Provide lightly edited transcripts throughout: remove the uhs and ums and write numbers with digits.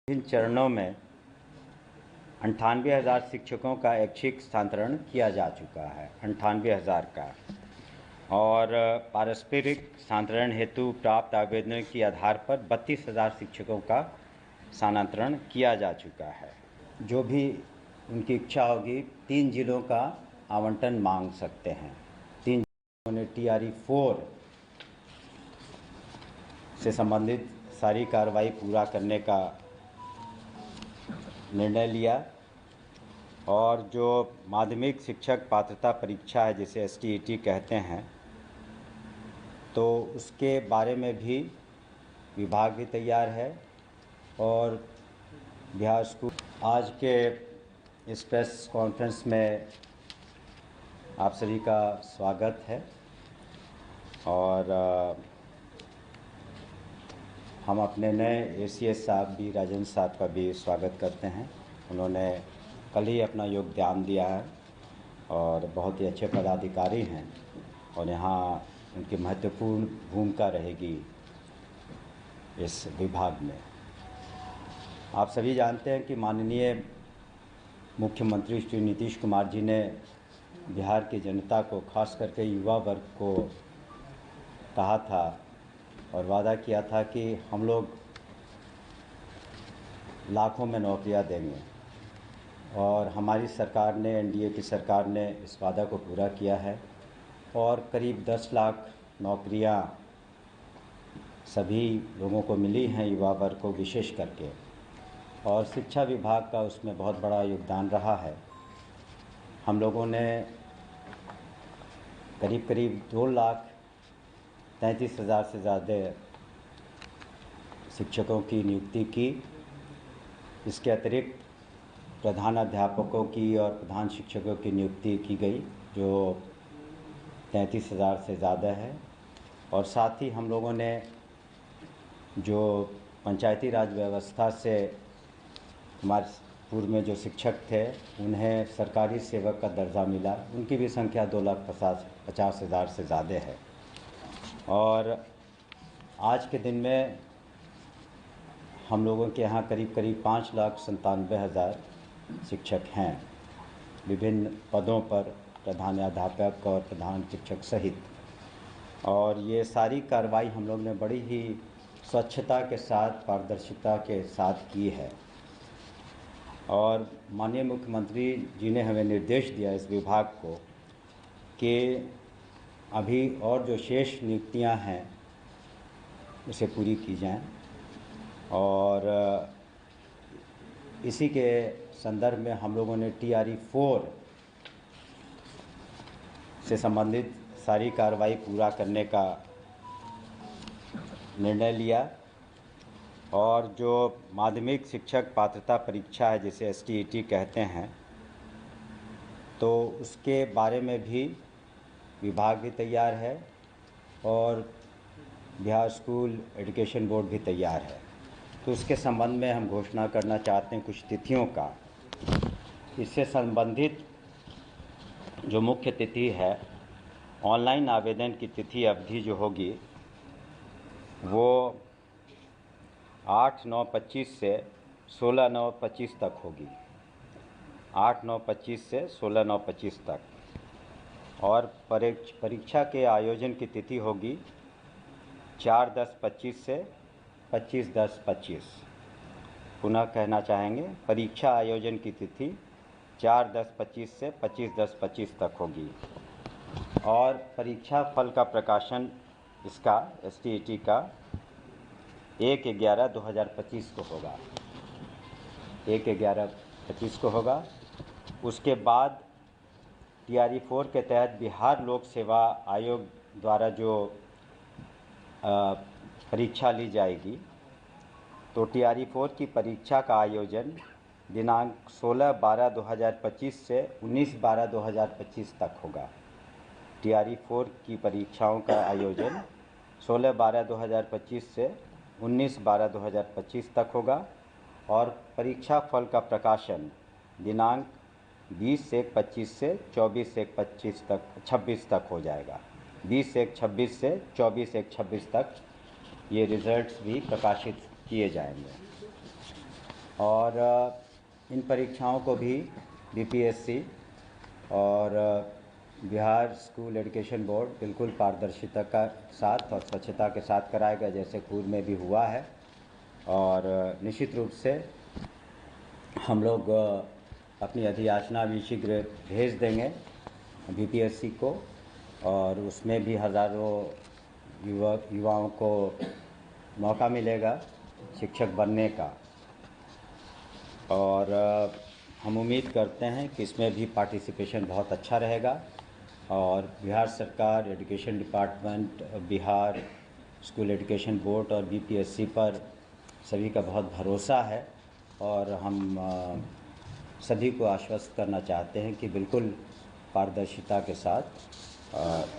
इन चरणों में 98,000 शिक्षकों का ऐच्छिक स्थानांतरण किया जा चुका है, 98,000 का। और पारस्परिक स्थानांतरण हेतु प्राप्त आवेदनों के आधार पर 32,000 शिक्षकों का स्थानांतरण किया जा चुका है। जो भी उनकी इच्छा होगी 3 जिलों का आवंटन मांग सकते हैं। 3 जिलों ने TRE 4 से संबंधित सारी कार्रवाई पूरा करने का निर्णय लिया और जो माध्यमिक शिक्षक पात्रता परीक्षा है जिसे STET कहते हैं, तो उसके बारे में भी विभाग भी तैयार है। और बिहार स्कूल आज के इस प्रेस कॉन्फ्रेंस में आप सभी का स्वागत है। और हम अपने नए ACS साहब भी, राजेंद्र साहब का भी स्वागत करते हैं। उन्होंने कल ही अपना योगदान दिया है और बहुत ही अच्छे पदाधिकारी हैं और यहाँ उनकी महत्वपूर्ण भूमिका रहेगी इस विभाग में। आप सभी जानते हैं कि माननीय मुख्यमंत्री श्री नीतीश कुमार जी ने बिहार की जनता को, खास करके युवा वर्ग को कहा था और वादा किया था कि हम लोग लाखों में नौकरियां देंगे। और हमारी सरकार ने, NDA की सरकार ने इस वादा को पूरा किया है और करीब 10 लाख नौकरियां सभी लोगों को मिली हैं, युवा वर्ग को विशेष करके। और शिक्षा विभाग का उसमें बहुत बड़ा योगदान रहा है। हम लोगों ने करीब 2,33,000 से ज़्यादा शिक्षकों की नियुक्ति की। इसके अतिरिक्त प्रधानाध्यापकों की और प्रधान शिक्षकों की नियुक्ति की गई जो 33,000 से ज़्यादा है। और साथ ही हम लोगों ने जो पंचायती राज व्यवस्था से हमारे पूर्व में जो शिक्षक थे उन्हें सरकारी सेवक का दर्जा मिला, उनकी भी संख्या 2,50,000 से ज़्यादा है। और आज के दिन में हम लोगों के यहाँ करीब 5,97,000 शिक्षक हैं विभिन्न पदों पर, प्रधानाध्यापक और प्रधान शिक्षक सहित। और ये सारी कार्रवाई हम लोग ने बड़ी ही स्वच्छता के साथ, पारदर्शिता के साथ की है। और माननीय मुख्यमंत्री जी ने हमें निर्देश दिया इस विभाग को कि अभी और जो शेष नियुक्तियां हैं उसे पूरी की जाएं। और इसी के संदर्भ में हम लोगों ने TRE 4 से संबंधित सारी कार्रवाई पूरा करने का निर्णय लिया और जो माध्यमिक शिक्षक पात्रता परीक्षा है जिसे STET कहते हैं, तो उसके बारे में भी विभाग भी तैयार है और बिहार स्कूल एजुकेशन बोर्ड भी तैयार है। तो उसके संबंध में हम घोषणा करना चाहते हैं कुछ तिथियों का। इससे संबंधित जो मुख्य तिथि है, ऑनलाइन आवेदन की तिथि अवधि जो होगी वो 8/9/25 से 16/9/25 तक होगी। 8/9/25 से 16/9/25 तक। और परीक्षा के आयोजन की तिथि होगी 4/10/25 से 25/10/25। पुनः कहना चाहेंगे, परीक्षा आयोजन की तिथि 4/10/25 से 25/10/25 तक होगी। और परीक्षा फल का प्रकाशन इसका STET का 1/11/2025 को होगा। 1/11/25 को होगा। उसके बाद TRE 4 के तहत बिहार लोक सेवा आयोग द्वारा जो परीक्षा ली जाएगी, तो TRE 4 की परीक्षा का आयोजन दिनांक 16/12/2025 से 19/12/2025 तक होगा। TRE 4 की परीक्षाओं का आयोजन 16/12/2025 से 19/12/2025 तक होगा। और परीक्षा फल का प्रकाशन दिनांक 20/1/25 से 24/1/25 तक 26 तक हो जाएगा। 20/1/26 से 24/1/26 तक ये रिजल्ट्स भी प्रकाशित किए जाएंगे। और इन परीक्षाओं को भी बीपीएससी और बिहार स्कूल एजुकेशन बोर्ड बिल्कुल पारदर्शिता का साथ और स्वच्छता के साथ कराएगा, जैसे पूर्व में भी हुआ है। और निश्चित रूप से हम लोग अपनी अधियाचना भी शीघ्र भेज देंगे बीपीएससी को, और उसमें भी हज़ारों युवाओं को मौका मिलेगा शिक्षक बनने का। और हम उम्मीद करते हैं कि इसमें भी पार्टिसिपेशन बहुत अच्छा रहेगा। और बिहार सरकार, education department, Bihar school education board और बीपीएससी पर सभी का बहुत भरोसा है। और हम सभी को आश्वस्त करना चाहते हैं कि बिल्कुल पारदर्शिता के साथ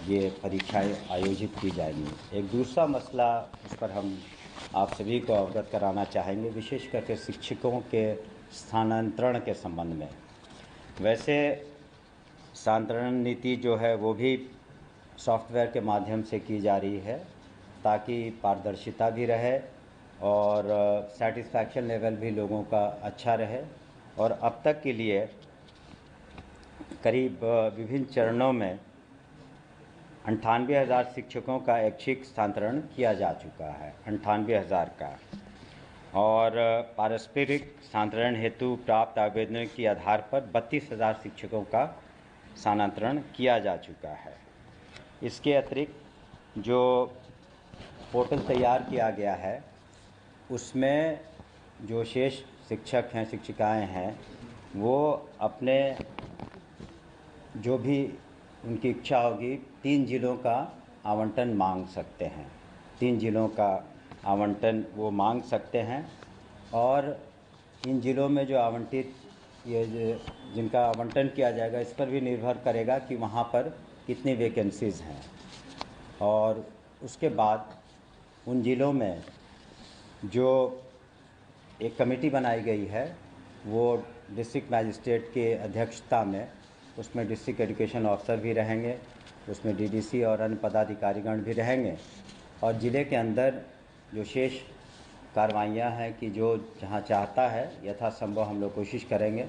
ये परीक्षाएं आयोजित की जाएंगी। एक दूसरा मसला उस पर हम आप सभी को अवगत कराना चाहेंगे, विशेष करके शिक्षकों के स्थानांतरण के संबंध में। वैसे स्थानांतरण नीति जो है वो भी सॉफ्टवेयर के माध्यम से की जा रही है, ताकि पारदर्शिता भी रहे और सेटिस्फैक्शन लेवल भी लोगों का अच्छा रहे। और अब तक के लिए करीब विभिन्न चरणों में 98,000 शिक्षकों का ऐच्छिक स्थानांतरण किया जा चुका है, 98,000 का। और पारस्परिक स्थानांतरण हेतु प्राप्त आवेदनों के आधार पर 32,000 शिक्षकों का स्थानांतरण किया जा चुका है। इसके अतिरिक्त जो पोर्टल तैयार किया गया है उसमें जो शेष शिक्षक हैं, शिक्षिकाएं हैं, वो अपने जो भी उनकी इच्छा होगी 3 जिलों का आवंटन मांग सकते हैं। 3 जिलों का आवंटन वो मांग सकते हैं। और इन जिलों में जो आवंटित जिनका आवंटन किया जाएगा, इस पर भी निर्भर करेगा कि वहाँ पर कितनी वैकेंसीज़ हैं। और उसके बाद उन जिलों में जो एक कमेटी बनाई गई है, वो डिस्ट्रिक्ट मैजिस्ट्रेट के अध्यक्षता में, उसमें डिस्ट्रिक्ट एजुकेशन ऑफिसर भी रहेंगे, उसमें डीडीसी और अन्य पदाधिकारीगण भी रहेंगे। और ज़िले के अंदर जो शेष कार्रवाइयाँ हैं कि जो जहाँ चाहता है यथासंभव हम लोग कोशिश करेंगे,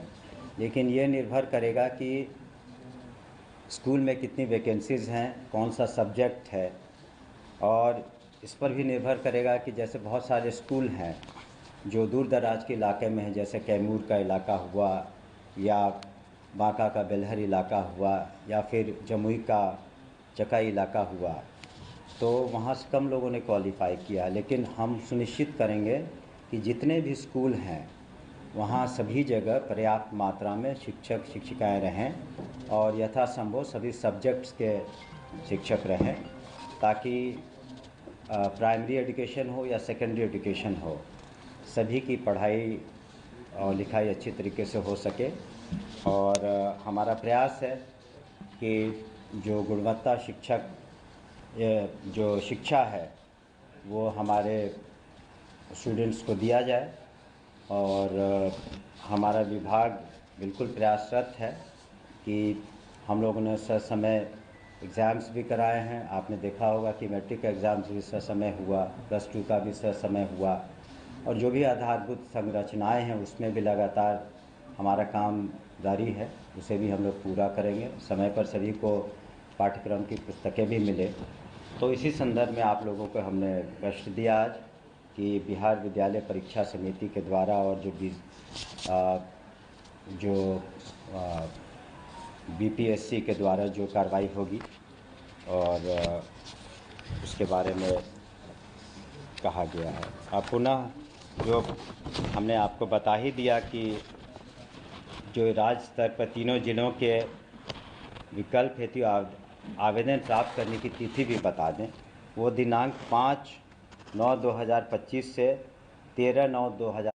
लेकिन ये निर्भर करेगा कि स्कूल में कितनी वैकेंसीज़ हैं, कौन सा सब्जेक्ट है। और इस पर भी निर्भर करेगा कि जैसे बहुत सारे स्कूल हैं जो दूर दराज के इलाके में हैं, जैसे कैमूर का इलाका हुआ या बांका का बेलहर इलाका हुआ या फिर जमुई का चकाई इलाका हुआ, तो वहाँ से कम लोगों ने क्वालिफ़ाई किया। लेकिन हम सुनिश्चित करेंगे कि जितने भी स्कूल हैं वहाँ सभी जगह पर्याप्त मात्रा में शिक्षक शिक्षिकाएं रहें और यथासंभव सभी सब्जेक्ट्स के शिक्षक रहें, ताकि प्राइमरी एजुकेशन हो या सेकेंडरी एजुकेशन हो, सभी की पढ़ाई और लिखाई अच्छी तरीके से हो सके। और हमारा प्रयास है कि जो गुणवत्ता शिक्षक जो शिक्षा है वो हमारे स्टूडेंट्स को दिया जाए। और हमारा विभाग बिल्कुल प्रयासरत है कि हम लोगों ने समय एग्ज़ाम्स भी कराए हैं। आपने देखा होगा कि मैट्रिक का एग्ज़ाम्स भी समय हुआ, +2 का भी समय हुआ, और जो भी आधारभूत संरचनाएं हैं उसमें भी लगातार हमारा काम जारी है, उसे भी हम लोग पूरा करेंगे। समय पर सभी को पाठ्यक्रम की पुस्तकें भी मिले। तो इसी संदर्भ में आप लोगों को हमने कष्ट दिया आज कि बिहार विद्यालय परीक्षा समिति के द्वारा और जो बीपीएससी के द्वारा जो कार्रवाई होगी, और उसके बारे में कहा गया है। अब पुनः जो हमने आपको बता ही दिया कि जो राज्य स्तर पर तीनों जिलों के विकल्प हेतु आवेदन प्राप्त करने की तिथि भी बता दें। वो दिनांक 5/9/2025 से 13/9/2025